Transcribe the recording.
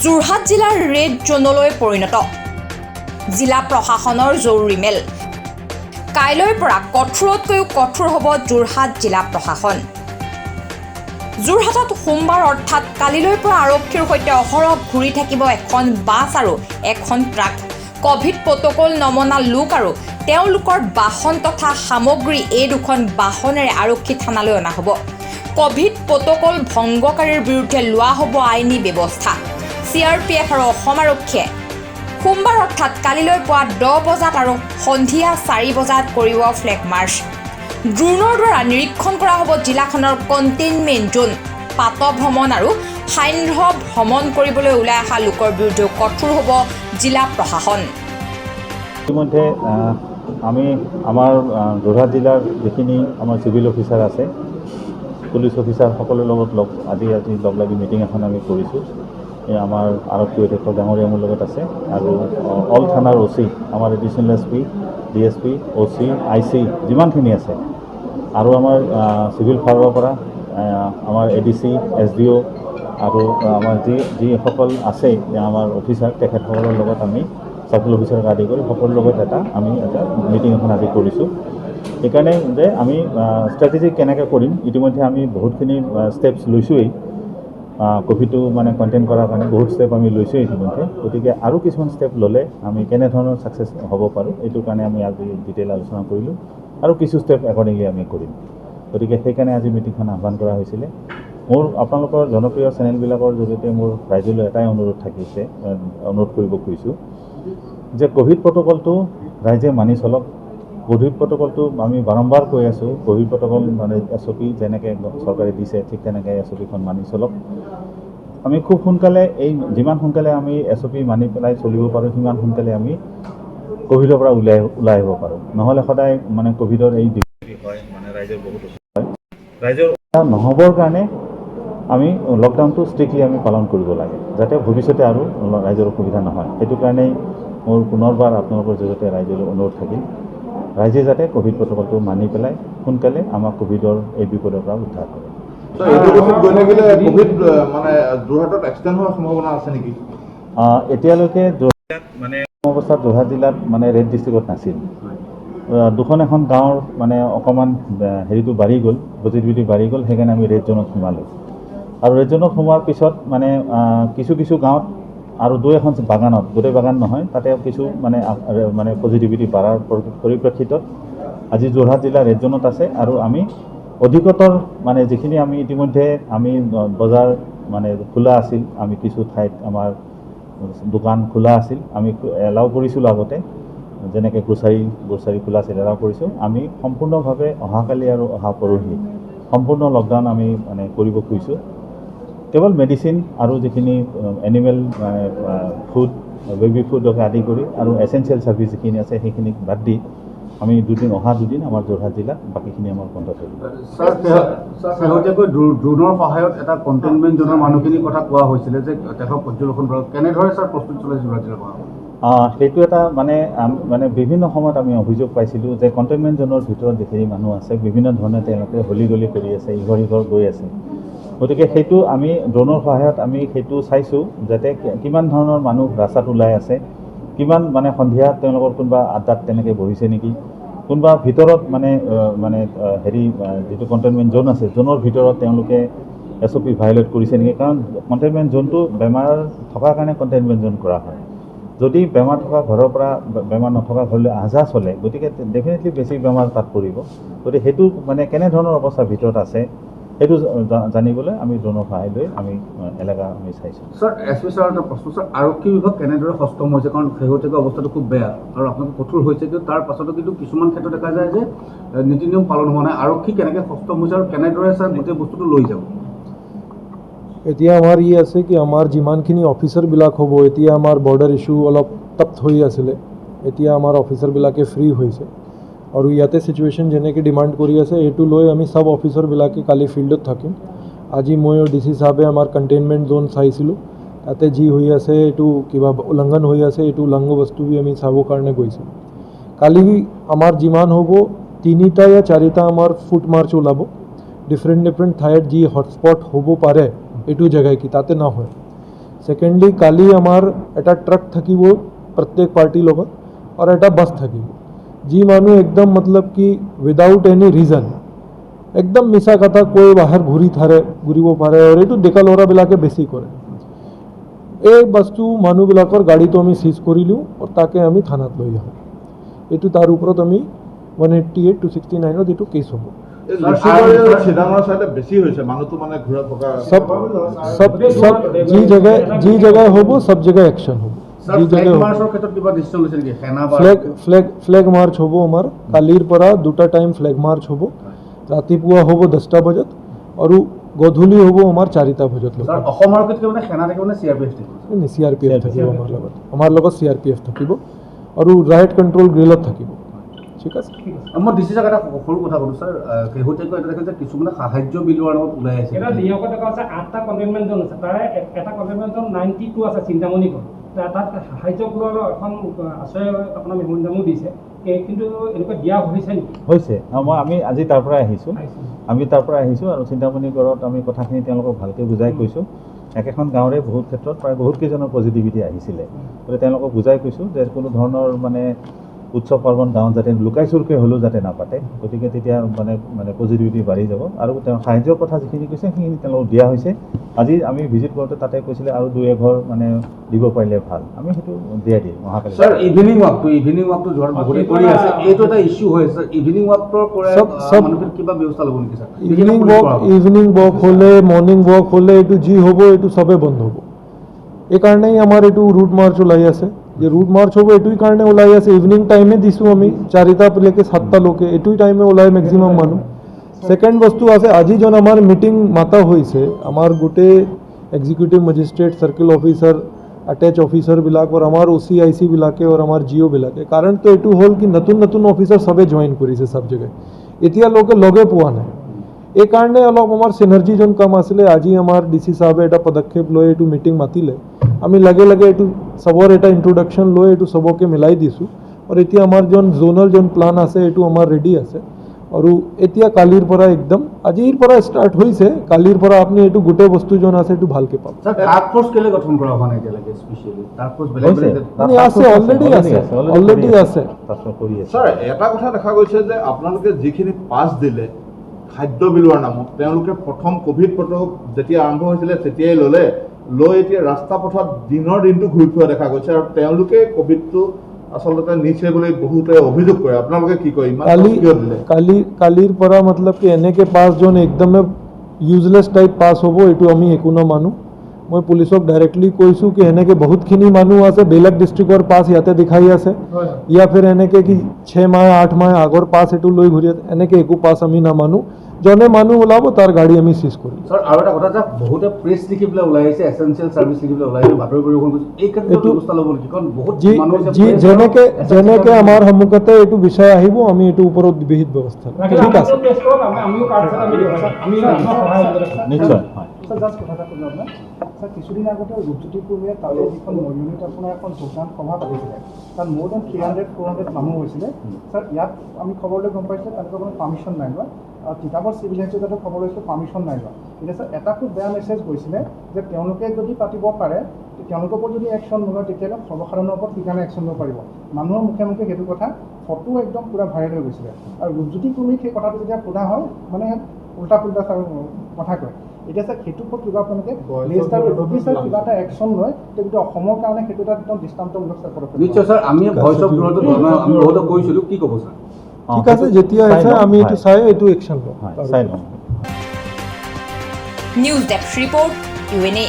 যোৰহাট জিলাৰ ৰেড জোনলৈ পৰিণত জিলা প্ৰশাসনৰ জৰুৰী মেল কাইলৈৰ পৰা কঠোৰতকৈও কঠোৰ হ'ব যোৰহাট জিলা প্ৰশাসন। যোৰহাটত সোমবাৰ অৰ্থাৎ কালিলৈৰ পৰা আৰক্ষীৰ সৈতে অহৰহ ঘূৰি থাকিব এখন বাছ আৰু এখন ট্ৰাক। কোভিড প্ৰট'কল নমনা লোক আৰু তেওঁলোকৰ বাহন তথা সামগ্ৰী এই দুখন বাহনেৰে আৰক্ষী থানালৈ অনা হ'ব। কোভিড প্ৰট'কল ভংগকাৰীৰ বিৰুদ্ধে লোৱা হ'ব আইনী ব্যৱস্থা। CRPF আৰু অসম আৰক্ষীয়ে সোমবাৰ অৰ্থাৎ কালিলৈ পুৱা 10 বজাত আৰু সন্ধিয়া 4 বজাত কৰিব ফ্লেগ মাৰ্চ। ড্ৰোনৰ দ্বাৰা নিৰীক্ষণ কৰা হ'ব জিলাখনৰ কণ্টেইনমেণ্ট জোন। পাত ভ্ৰমণ আৰু সান্ধ্য ভ্ৰমণ কৰিবলৈ ওলাই অহা লোকৰ বিৰুদ্ধে কঠোৰ হ'ব জিলা প্ৰশাসন। ইতিমধ্যে আমি আমাৰ যোৰহাট জিলাৰ যিখিনি আমাৰ চিভিল অফিচাৰ আছে, পুলিচ অফিচাৰ সকলোৰে লগত আজি লগ লাগি মিটিং এখন আমি কৰিছোঁ। আমাৰ আৰক্ষী অধ্যক্ষ ডাঙৰীয়া মোৰ লগত আছে আৰু অল থানাৰ OC, আমাৰ additional SP, DSP, OC, IC যিমানখিনি আছে আৰু আমাৰ চিভিল ফায়াৰৰ পৰা আমাৰ ADC, SDO আৰু আমাৰ যিসকল আছে আমাৰ অফিচাৰ তেখেতসকলৰ লগত আমি চাৰ্কেল অফিচাৰক আদি কৰি সকলোৰ লগত আমি এটা মিটিং এখন আজি কৰিছোঁ। সেইকাৰণে যে আমি ষ্ট্ৰেটেজি কেনেকৈ কৰিম, ইতিমধ্যে আমি বহুতখিনি ষ্টেপছ লৈছোঁৱেই। ক'ভিডটো মানে কণ্টেইন কৰাৰ কাৰণে বহুত ষ্টেপ আমি লৈছোঁ ইতিমধ্যে। গতিকে আৰু কিছুমান ষ্টেপ ল'লে আমি কেনেধৰণৰ ছাকচেছ হ'ব পাৰোঁ এইটোৰ কাৰণে আমি আজি ডিটেইল আলোচনা কৰিলোঁ আৰু কিছু ষ্টেপ একৰ্ডিংলি আমি কৰিম। গতিকে সেইকাৰণে আজি মিটিংখন আহ্বান কৰা হৈছিলে। মোৰ আপোনালোকৰ জনপ্ৰিয় চেনেলবিলাকৰ জৰিয়তে মোৰ ৰাইজলৈ এটাই অনুৰোধ কৰিব খুজিছোঁ যে ক'ভিড প্ৰট'কলটো ৰাইজে মানি চলক। ক'ভিড প্ৰট'কলটো আমি বাৰম্বাৰ কৈ আছোঁ, ক'ভিড প্ৰট'কল মানে SOP যেনেকৈ চৰকাৰে দিছে ঠিক তেনেকৈ SOPখন মানি চলক। আমি খুব সোনকালে যিমান সোনকালে আমি SOP মানি পেলাই চলিব পাৰোঁ সিমান সোনকালে আমি ক'ভিডৰ পৰা ওলাই আহিব পাৰোঁ। নহ'লে সদায় মানে ক'ভিডৰ এই হয় মানে ৰাইজৰ বহুত অসুবিধা হয়। ৰাইজৰ নহ'বৰ কাৰণে আমি লকডাউনটো ষ্ট্ৰিক্টলি আমি পালন কৰিব লাগে যাতে ভৱিষ্যতে আৰু ৰাইজৰ অসুবিধা নহয়। সেইটো কাৰণেই মোৰ পুনৰবাৰ আপোনালোকৰ জৰিয়তে ৰাইজলৈ অনুৰোধ থাকিল, ৰাইজে যাতে ক'ভিড প্ৰট'কলটো মানি পেলাই সোনকালে আমাক ক'ভিডৰ এই বিপদৰ পৰা উদ্ধাৰ কৰে। এতিয়ালৈকে মানে অৱস্থাত যোৰহাট জিলাত মানে ৰেড ডিষ্ট্ৰিক্টত নাছিল। দুখন এখন গাঁৱৰ মানে অকণমান হেৰিটো বাঢ়ি গ'ল, পজিটিভিটি বাঢ়ি গ'ল, সেইকাৰণে আমি ৰেড জোনত সোমালোঁ। আৰু ৰেড জোনত সোমোৱাৰ পিছত মানে কিছু গাঁৱত আৰু 2-এখন বাগানত, গোটেই বাগান নহয়, তাতে কিছু মানে পজিটিভিটি বাঢ়াৰ পৰিপ্ৰেক্ষিতত আজি যোৰহাট জিলা ৰেড জোনত আছে। আৰু আমি অধিকতৰ মানে যিখিনি আমি ইতিমধ্যে আমি বজাৰ মানে খোলা আছিল, আমি কিছু ঠাইত আমাৰ দোকান খোলা আছিল, আমি এলাউ কৰিছিলোঁ আগতে, যেনেকৈ গ্ৰ'চাৰী খোলা আছিল এলাউ কৰিছোঁ। আমি সম্পূৰ্ণভাৱে অহাকালি আৰু অহা পৰহি সম্পূৰ্ণ লকডাউন আমি মানে কৰিব খুজিছোঁ। কেৱল মেডিচিন আৰু যিখিনি এনিমেল ফুড, বেবি ফুডকে আদি কৰি আৰু এচেঞ্চিয়েল ছাৰ্ভিচ যিখিনি আছে সেইখিনিক বাদ দি আমি অহা দুদিন আমাৰ যোৰহাট জিলাত বাকীখিনি আমাৰ বন্ধ থাকিব। শেহতীয়াকৈ ড্ৰোনৰ সহায়ত এটা কণ্টেইনমেণ্ট জোনৰ মানুহখিনিৰ কথা কোৱা হৈছিলে যে তেখেতক পৰ্যবেক্ষণ কৰা কেনেদৰে ছাৰ প্ৰস্তুত চলাইছে যোৰহাট জিলাৰ পৰা? সেইটো এটা মানে বিভিন্ন সময়ত আমি অভিযোগ পাইছিলোঁ যে কণ্টেইনমেণ্ট জোনৰ ভিতৰত যিখিনি মানুহ আছে বিভিন্ন ধৰণে তেওঁলোকে হলি গলি কৰি আছে, ইঘৰ গৈ আছে। গতিকে সেইটো আমি ড্ৰোনৰ সহায়ত আমি সেইটো চাইছোঁ যাতে কিমান ধৰণৰ মানুহ ৰাস্তাত ওলাই আছে, কিমান মানে সন্ধিয়া তেওঁলোকৰ কোনোবা আড্ডাত তেনেকৈ বহিছে নেকি, কোনোবা ভিতৰত মানে যিটো কণ্টেইনমেণ্ট জোন আছে জোনৰ ভিতৰত তেওঁলোকে SOP ভায়োলেট কৰিছে নেকি। কাৰণ কণ্টেইনমেণ্ট জোনটো বেমাৰ থকাৰ কাৰণে কণ্টেইনমেণ্ট জোন কৰা হয়। যদি বেমাৰ থকা ঘৰৰ পৰা বেমাৰ নথকা ঘৰলৈ আহ-যাহ চলে, গতিকে ডেফিনেটলি বেছি বেমাৰ তাত পৰিব। গতিকে সেইটো মানে কেনেধৰণৰ অৱস্থাৰ ভিতৰত আছে সেইটো জানিবলৈ আমি ড্ৰোনৰ সহায় লৈ আমি এলেকা আমি চাইছোঁ। ছাৰ SP ছাৰ এটা প্ৰশ্ন, ছাৰ আৰক্ষী বিভাগ কেনেদৰে সষ্টম হৈছে? কাৰণ শেহতীয়াকৈ অৱস্থাটো খুব বেয়া আৰু আপোনালোক কঠোৰ হৈছে, কিন্তু তাৰ পাছতো কিন্তু কিছুমান ক্ষেত্ৰত দেখা যায় যে নীতি নিয়ম পালন হোৱা নাই। আৰক্ষী কেনেকৈ সষ্টম হৈছে আৰু কেনেদৰে ছাৰ গোটেই বস্তুটো লৈ যাব? এতিয়া আমাৰ আছে কি আমাৰ যিমানখিনি অফিচাৰবিলাক হ'ব, এতিয়া আমাৰ বৰ্ডাৰ ইছ্যু অলপ টাফ হৈ আছিলে, এতিয়া আমাৰ অফিচাৰবিলাকে ফ্ৰী হৈছে আৰু ইয়াতে চিটুৱেশ্যন যেনেকৈ ডিমাণ্ড কৰি আছে এইটো লৈ আমি সব অফিচাৰবিলাকে কালি ফিল্ডত থাকিম। আজি মই DC চাহাবে আমাৰ কণ্টেইনমেণ্ট জোন চাইছিলোঁ, তাতে যি হৈ আছে এইটো কিবা উলংঘন হৈ আছে, এইটো উলংঘ বস্তু আমি চাবৰ কাৰণে গৈছিলোঁ। কালি আমাৰ যিমান হ'ব 3টা या 4টা আমাৰ ফুট মাৰ্চ ওলাব, ডিফাৰেণ্ট ঠাইত যি হটস্পট হ'ব পাৰে এইটো জেগাই কি তাতে নহয়। সেকেন্ডলি কালি আমাৰ এটা ট্ৰাক থাকিব প্ৰত্যেক পাৰ্টিৰ লগত আৰু এটা বাছ থাকিব যি মানুহ একদম মতলব কি উইদাউট এনি ৰিজন একদম মিছা কথা কৈ বাহিৰ ঘূৰিব পাৰে আৰু এইটো ডেকা ল'ৰাবিলাকে বেছি কৰে এই বস্তু মানুহবিলাকৰ গাড়ীটো আমি চিজ কৰিলোঁ আৰু তাকে আমি থানাত লৈ আহোঁ এইটো তাৰ ওপৰত আমি 188 to 69 এইটো কেছ হ'ব সব যি জেগায় হ'ব সব জেগায় একশন হ'ব ফ্লেগ মাৰ্চ হ'ব আমাৰ কালিৰ পৰা 2টা টাইম ফ্লেগ মাৰ্চ হ'ব ৰাতিপুৱা হ'ব 10টা বজাত আৰু গধূলি হ'ব আমাৰ 4টা বজাত CRPF থাকিব আমাৰ লগত CRPF থাকিব আৰু ৰাইট কণ্ট্ৰল গ্ৰিলত থাকিব ঠিক আছে মই ডিচি জাগাত সৰু কথা ক'লোঁ ছাৰ শেহতীয়াকৈ এটা দেখে যে কিছুমানে সাহায্য বিলোৱাৰ লগত ওলাই আছে এটা নিয়োগত দেখা আছে 8টা কণ্টেইনমেণ্ট জ'ন আছে তাৰে এটা কণ্টেইনমেণ্ট জ'ন 92 আছে চিন্তামণি কৰ তাত সাহায্য বিলোৱাৰ এখন আশ্ৰয় আপোনাৰ মেমৰিণ্ডামো দিছে কিন্তু এনেকুৱা দিয়া হৈছে নেকি হৈছে আমি আজি তাৰ পৰা আহিছোঁ আৰু চিন্তামণি ঘৰত আমি কথাখিনি তেওঁলোকক ভালকৈ বুজাই কৈছোঁ একেখন গাঁৱৰে বহুত ক্ষেত্ৰত প্ৰায় বহুত কেইজনৰ পজিটিভিটি আহিছিলে গতিকে তেওঁলোকক বুজাই কৈছোঁ যে কোনো ধৰণৰ মানে উৎসৱ পাৰ্বণ গাঁৱত যাতে লুকাই চুৰকৈ হ'লেও যাতে নাপাতে গতিকে তেতিয়া মানে পজিটিভিটি বাঢ়ি যাব আৰু তেওঁ সাহায্যৰ কথা যিখিনি কৈছে সেইখিনি তেওঁলোকক দিয়া হৈছে আজি আমি ভিজিট কৰোঁতে তাতে কৈছিলে আৰু 2-1 মানে দিব পাৰিলে ভাল আমি সেইটো দিয়াই দিম অহাকালি ছাৰ ইভিনিং ৱাকটো যোৱাৰ বহুতে কৰি আছে এইটো এটা ইছ্যু হৈ আছে ইভিনিং ৱাকৰ পৰা মানুহৰ কিবা ব্যৱস্থা ল'ব নেকি ছাৰ ইভিনিং ৱাক হ'লে মৰ্ণিং ৱাক হ'লে এইটো যি হ'ব এইটো চবেই বন্ধ হ'ব এইকাৰণেই আমাৰ এইটো ৰুট মাৰ্চ ওলাই আছে যে ৰুট মাৰ্চ হ'ব এইটোৰ কাৰণে ওলাই আছে ইভিনিং টাইমে দিছোঁ আমি 4টা লৈকে 7টা লৈকে এইটোই টাইমে ওলাই মেক্সিমাম মানুহ সেকেন্ড বস্তু আছে আজি জন আমাৰ মিটিং মাতা হৈছে আমাৰ গোটেই executive magistrate circle officer attach অফিচাৰবিলাক আৰু আমাৰ OCIC বিলাকে আৰু আমাৰ GO বিলাকে কাৰণটো এইটো হ'ল কি নতুন অফিচাৰ সবে জয়েন কৰিছে সব জেগাত এতিয়া লোকে লগে পোৱা নাই এই কাৰণে অলপ আমাৰ সিনাৰ্জি জন কম আছিলে আজি আমাৰ DC সাহেবে এটা পদক্ষেপ লৈ এইটো মিটিং মাতিলে আমি লাগে এইটো সবৰ এটা ইন্ট্ৰোডাকশন লৈ এইটো সবকে মিলাই দিছোঁ আৰু এতিয়া আমাৰ জন জোনাল জন প্লান আছে এইটো আমাৰ ৰেডি আছে আৰু এতিয়া কালিৰ পৰা একদম আজিৰ পৰা ষ্টাৰ্ট হৈছে কালিৰ পৰা আপুনি এইটো গোটেই বস্তু জন আছে এইটো ভালকে পাব স্যাৰ টাস্ক ফোৰ্স কেলে গঠন কৰা হোৱা নাই এতিয়ালৈকে স্পেশালি টাস্ক ফোৰ্স মানে আছে অলৰেডি আছে স্যার এটা কথা দেখা গৈছে যে আপোনালোকে যিখিনি পাছ দিলে খাদ্য বিলোৱাৰ নামত তেওঁলোকে প্ৰথম কোভিড প্ৰতিৰোধ যেতিয়া আৰম্ভ হৈছিলে তেতিয়াই লৈ এতিয়া ৰাস্তা পথত দিনৰ দিনটো ঘূৰি ফুৰা দেখা গৈছে আৰু তেওঁলোকে কোভিডটো আসলতে নিচে বুলি বহুতে অভিযোগ কৰে আপোনালোকে কি কয় ইমান কিয় দিলে কালিৰ পৰা মতলব কি এনেকে পাছ জন একদমে ইউজলেছ টাইপ পাছ হ'ব এইটো আমি একো না মানো মই পুলিচক ডাইৰেক্টলি কৈছোঁ কি এনেকে বহুতখিনি মানুহ আছে বেলেগ ডিষ্ট্ৰিক্টৰ পাছ ইয়াতে দেখাই আছে ইয়া ফিৰ এনেকে কি 6 মাহ 8 মাহ আগৰ পাছ এইটো লৈ ঘূৰি এনেকে একো পাছ আমি না মানো জনে মানুহ ওলাব তাৰ গাড়ী আমি সিজ কৰিম স্যাৰ আৰু এটা কথা যে বহুতে প্ৰেছ লিখি পেলাই ওলাই আহিছে এসেনশিয়াল সাৰ্ভিস লিখি পেলাই ওলাই আহিছে বাতৰি বৰষুণ কৰিছে এই ক্ষেত্ৰত ব্যৱস্থা ল'ব নেকি কাৰণ বহুত মানুহ যেনেকে আমাৰ সন্মুখতে এইটো বিষয় আহিব আমি এইটো ওপৰত বিহিত ব্যৱস্থা ঠিক আছে আমিও কাৰ্ড আমি নিশ্চয় স্যাৰ জাস্ট কথা এটা বললাম না স্যাৰ কিছুদিন আগতে ৰূপজ্যোতি কুৰ্মীয়ে তাতে যিখন মৰিয়নিত আপোনাৰ এখন যোগদান সভা পাতিছিলে তাত মোৰ দেন 300-400 মানুহ হৈছিলে স্যাৰ ইয়াত আমি খবৰলৈ গম পাইছোঁ তেওঁলোকৰ কোনো পাৰ্মিশ্যন নাই লোৱা আৰু তিতাবৰ চিভিল এনচিডেণ্টত খবৰ লৈছোঁ পাৰ্মিশ্যন নাই লোৱা এতিয়া স্যাৰ এটা খুব বেয়া মেছেজ গৈছিলে যে তেওঁলোকে যদি পাতিব পাৰে তেওঁলোকৰ ওপৰত যদি একশ্যন নলয় তেতিয়াহ'লে সৰ্বসাধাৰণৰ ওপৰত ঠিকানা একশ্যন ল'ব পাৰিব মানুহৰ মুখে মুখে সেইটো কথা ফটো একদম পূৰা ভাইৰেল হৈ গৈছিলে আৰু ৰূপজ্যোতি কুৰ্মীক সেই কথাটো যেতিয়া সোধা হয় মানে উল্টা পুল্টা কথা কয় এতিয়া স্যাৰ সেইটো ওপৰত কিবা আপোনালোকে যদি স্যাৰ কিবা এটা একশ্যন লয় তেতিয়া অসমৰ কাৰণে সেইটো এটা একদম দৃষ্টান্তমূলক পদক্ষেপ নিশ্চয় স্যাৰ আমি ভয়েস অফ বিৰোধত আমি বহুত কৈছিলোঁ কি ক'ব স্যার ঠিক আছে যেতিয়া আছে আমি এইটো চাই এইটো একশ্যন ল'ম চাই লওঁ নিউজ ডেস্ক ৰিপৰ্ট UNA